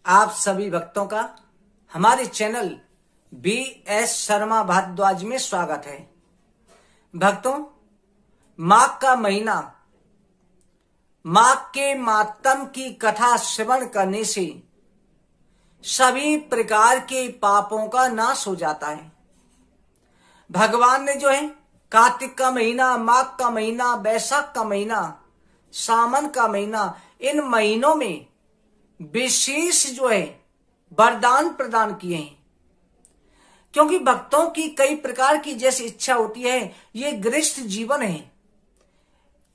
आप सभी भक्तों का हमारे चैनल BS शर्मा भारद्वाज में स्वागत है। भक्तों, माघ का महीना, माघ के मातम की कथा श्रवण करने से सभी प्रकार के पापों का नाश हो जाता है। भगवान ने जो है कार्तिक का महीना, माघ का महीना, वैशाख का महीना, सावन का महीना, इन महीनों में विशेष जो है वरदान प्रदान किए हैं, क्योंकि भक्तों की कई प्रकार की जैसी इच्छा होती है। ये गृहस्थ जीवन है,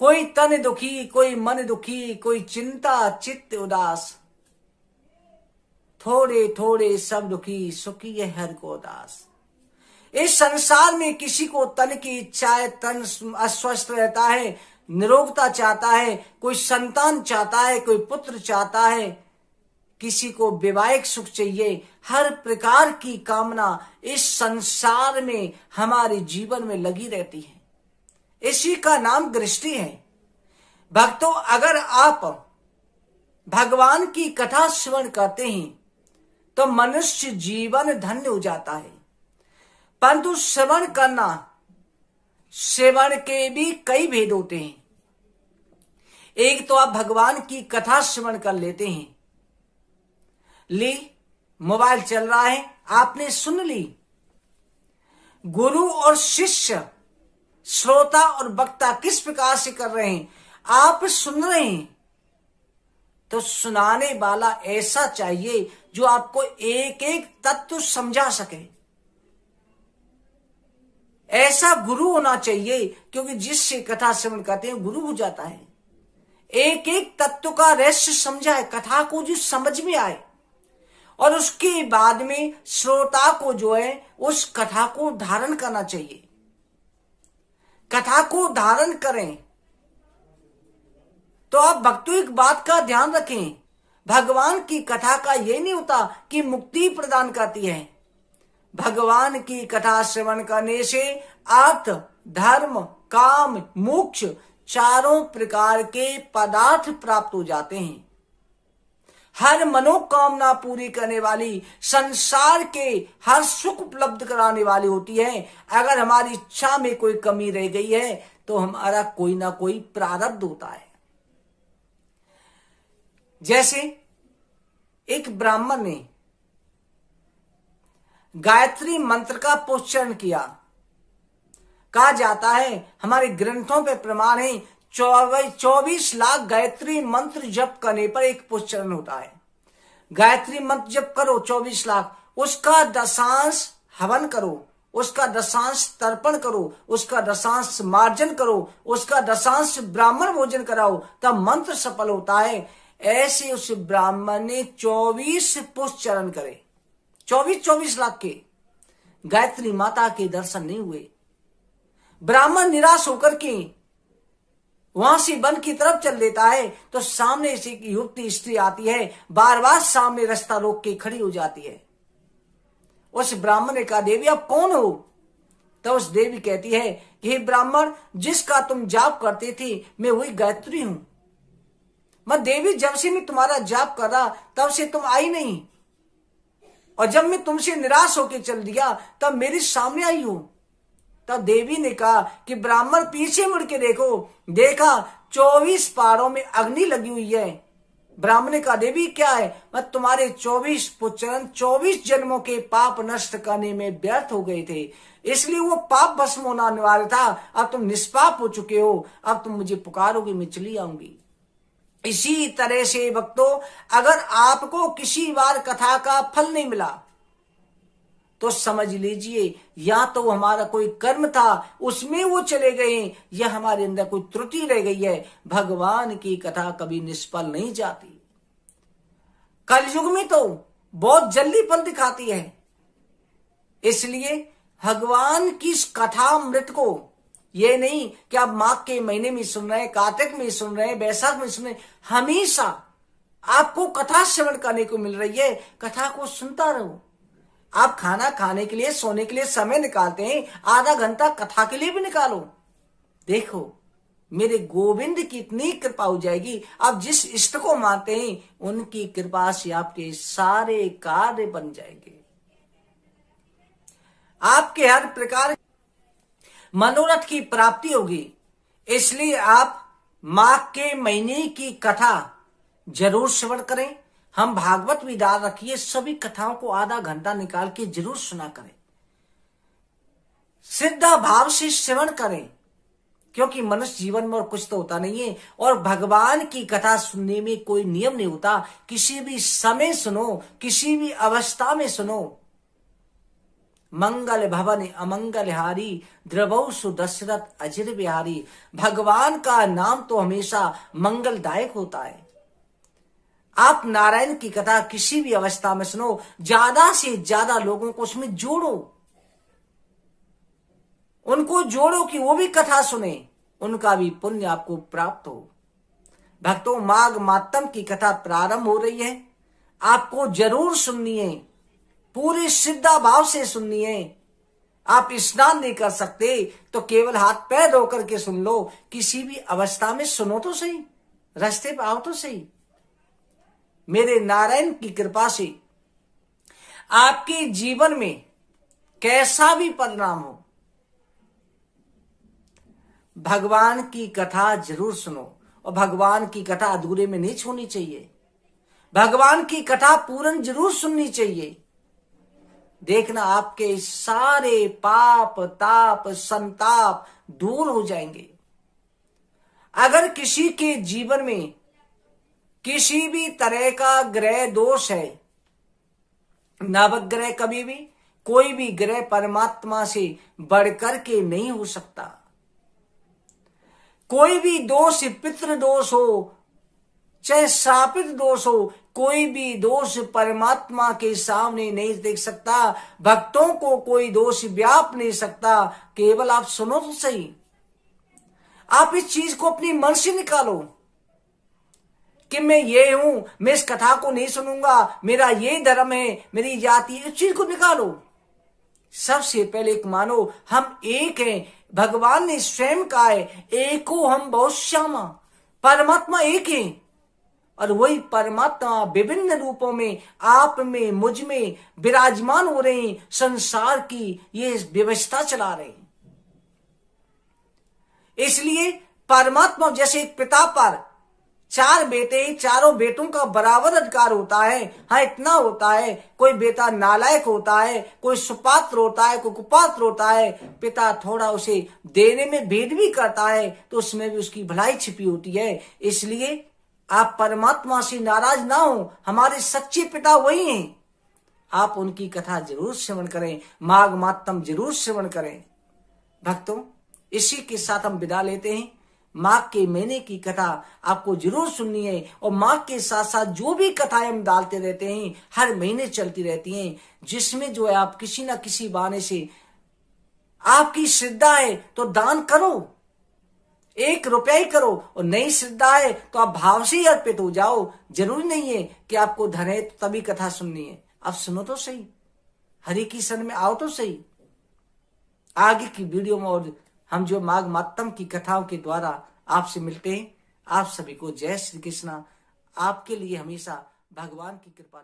कोई तन दुखी, कोई मन दुखी, कोई चिंता चित्त उदास, थोड़े थोड़े सब दुखी, सुखी है हर को दास। इस संसार में किसी को तन की इच्छा है, तन अस्वस्थ रहता है, निरोगता चाहता है, कोई संतान चाहता है, कोई पुत्र चाहता है, किसी को वैवाहिक सुख चाहिए। हर प्रकार की कामना इस संसार में हमारे जीवन में लगी रहती है। इसी का नाम गृहस्थी है। भक्तों, अगर आप भगवान की कथा श्रवण करते हैं तो मनुष्य जीवन धन्य हो जाता है। परंतु श्रवण करना, श्रवण के भी कई भेद होते हैं। एक तो आप भगवान की कथा श्रवण कर लेते हैं, मोबाइल चल रहा है, आपने सुन ली। गुरु और शिष्य, श्रोता और वक्ता किस प्रकार से कर रहे हैं, आप सुन रहे हैं, तो सुनाने वाला ऐसा चाहिए जो आपको एक एक तत्व समझा सके। ऐसा गुरु होना चाहिए, क्योंकि जिससे कथा श्रवण करते हैं गुरु हो जाता है। एक एक तत्व का रहस्य समझाए, कथा को जो समझ में आए, और उसके बाद में श्रोता को जो है उस कथा को धारण करना चाहिए। कथा को धारण करें तो आप भक्तों एक बात का ध्यान रखें, भगवान की कथा का ये नहीं होता कि मुक्ति प्रदान करती है। भगवान की कथा श्रवण करने से अर्थ, धर्म, काम, मोक्ष चारों प्रकार के पदार्थ प्राप्त हो जाते हैं। हर मनोकामना पूरी करने वाली, संसार के हर सुख उपलब्ध कराने वाली होती है। अगर हमारी इच्छा में कोई कमी रह गई है तो हमारा कोई ना कोई प्रारब्ध होता है। जैसे एक ब्राह्मण ने गायत्री मंत्र का पुष्चरण किया। कहा जाता है, हमारे ग्रंथों पे प्रमाण है, 24 लाख गायत्री मंत्र जप करने पर एक पुष्चरण होता है। गायत्री मंत्र जप करो 24 लाख, उसका दशांश हवन करो, उसका दशांश तर्पण करो, उसका दशांश मार्जन करो, उसका दशांश ब्राह्मण भोजन कराओ, तब मंत्र सफल होता है। ऐसे उस ब्राह्मण ने 24 पुष्चरण करे, 24 लाख के। गायत्री माता के दर्शन नहीं हुए। ब्राह्मण निराश होकर के वहां से वन की तरफ चल देता है, तो सामने से एक युवती स्त्री आती है, बार बार सामने रास्ता रोक के खड़ी हो जाती है। उस ब्राह्मण ने कहा, देवी आप कौन हो? तो उस देवी कहती है, हे ब्राह्मण, जिसका तुम जाप करते थे मैं वही गायत्री हूं। मैं देवी, जब से मैं तुम्हारा जाप कर रहा तब से तुम आई नहीं, और जब मैं तुमसे निराश होकर चल दिया तब मेरे सामने आई हो। तब देवी ने कहा कि ब्राह्मण पीछे मुड़ के देखो। देखा 24 पहाड़ों में अग्नि लगी हुई है। ब्राह्मण ने कहा, देवी क्या है? मैं तुम्हारे 24 पुत्रन 24 जन्मों के पाप नष्ट करने में व्यर्थ हो गए थे, इसलिए वो पाप भस्म होना अनिवार्य था। अब तुम निष्पाप हो चुके हो, अब तुम मुझे पुकारोगे, मैं चली आऊंगी। इसी तरह से भक्तों, अगर आपको किसी बार कथा का फल नहीं मिला तो समझ लीजिए या तो हमारा कोई कर्म था, उसमें वो चले गए, या हमारे अंदर कोई त्रुटि रह गई है। भगवान की कथा कभी निष्फल नहीं जाती। कलयुग में तो बहुत जल्दी फल दिखाती है। इसलिए भगवान की कथा अमृत को, ये नहीं कि आप माघ के महीने में सुन रहे हैं, कार्तिक में सुन रहे हैं, वैशाख में सुन रहे हैं, हमेशा आपको कथा श्रवण करने को मिल रही है। कथा को सुनता रहो। आप खाना खाने के लिए, सोने के लिए समय निकालते हैं, आधा घंटा कथा के लिए भी निकालो। देखो मेरे गोविंद की इतनी कृपा हो जाएगी, आप जिस इष्ट को मानते हैं उनकी कृपा से आपके सारे कार्य बन जाएंगे, आपके हर प्रकार मनोरथ की प्राप्ति होगी। इसलिए आप माघ के महीने की कथा जरूर श्रवण करें। हम भागवत भी डाल रखिए, सभी कथाओं को आधा घंटा निकाल के जरूर सुना करें, श्रद्धा भाव से श्रवण करें, क्योंकि मनुष्य जीवन में और कुछ तो होता नहीं है। और भगवान की कथा सुनने में कोई नियम नहीं होता, किसी भी समय सुनो, किसी भी अवस्था में सुनो। मंगल भवन अमंगल हारी, द्रवौ सुदशरथ अजिर बिहारी। भगवान का नाम तो हमेशा मंगलदायक होता है। आप नारायण की कथा किसी भी अवस्था में सुनो, ज्यादा से ज्यादा लोगों को उसमें जोड़ो, उनको जोड़ो कि वो भी कथा सुने, उनका भी पुण्य आपको प्राप्त हो। भक्तों, माघ मातम की कथा प्रारंभ हो रही है, आपको जरूर सुननी है, पूरी श्रद्धा भाव से सुननी है। आप स्नान नहीं कर सकते तो केवल हाथ पैर धो करके सुन लो, किसी भी अवस्था में सुनो तो सही, रास्ते पे आओ तो सही। मेरे नारायण की कृपा से आपके जीवन में कैसा भी परिणाम हो, भगवान की कथा जरूर सुनो। और भगवान की कथा अधूरे में नहीं छोड़नी चाहिए, भगवान की कथा पूर्ण जरूर सुननी चाहिए। देखना आपके सारे पाप ताप संताप दूर हो जाएंगे। अगर किसी के जीवन में किसी भी तरह का ग्रह दोष है, नवग्रह कभी भी कोई भी ग्रह परमात्मा से बढ़कर के नहीं हो सकता। कोई भी दोष, पितृ दोष हो चाहे शापित दोष हो, कोई भी दोष परमात्मा के सामने नहीं देख सकता। भक्तों को कोई दोष व्याप नहीं सकता। केवल आप सुनो तो सही, आप इस चीज को अपनी मन से निकालो कि मैं ये हूं, मैं इस कथा को नहीं सुनूंगा, मेरा ये धर्म है, मेरी जाति, इस चीज को निकालो। सबसे पहले एक मानो हम एक हैं। भगवान ने स्वयं कहा है, एको हम बहुश्यामा, परमात्मा एक है। और वही परमात्मा विभिन्न रूपों में आप में मुझ में विराजमान हो रहे हैं, संसार की ये व्यवस्था चला रहे हैं। इसलिए परमात्मा जैसे एक पिता पर 4 बेटे, चारों बेटों का बराबर अधिकार होता है। हाँ, इतना होता है, कोई बेटा नालायक होता है, कोई सुपात्र होता है, कोई कुपात्र होता है, पिता थोड़ा उसे देने में भेद भी करता है तो उसमें भी उसकी भलाई छिपी होती है। इसलिए आप परमात्मा से नाराज ना हो, हमारे सच्चे पिता वही हैं। आप उनकी कथा जरूर श्रवण करें, माघ मातम जरूर श्रवण करें। भक्तों, इसी के साथ हम विदा लेते हैं। माघ के महीने की कथा आपको जरूर सुननी है। और माघ के साथ साथ जो भी कथाएं हम डालते रहते हैं, हर महीने चलती रहती हैं, जिसमें जो है आप किसी ना किसी बहाने से आपकी श्रद्धा है तो दान करो, 1 रुपया ही करो। और नई श्रद्धा है तो आप भाव से ही अर्पित हो जाओ। जरूरी नहीं है कि आपको धन है तो तभी कथा सुननी है। आप सुनो तो सही, हरि की शरण में आओ तो सही। आगे की वीडियो में और हम जो माघ मातम की कथाओं के द्वारा आपसे मिलते हैं। आप सभी को जय श्री कृष्णा। आपके लिए हमेशा भगवान की कृपा।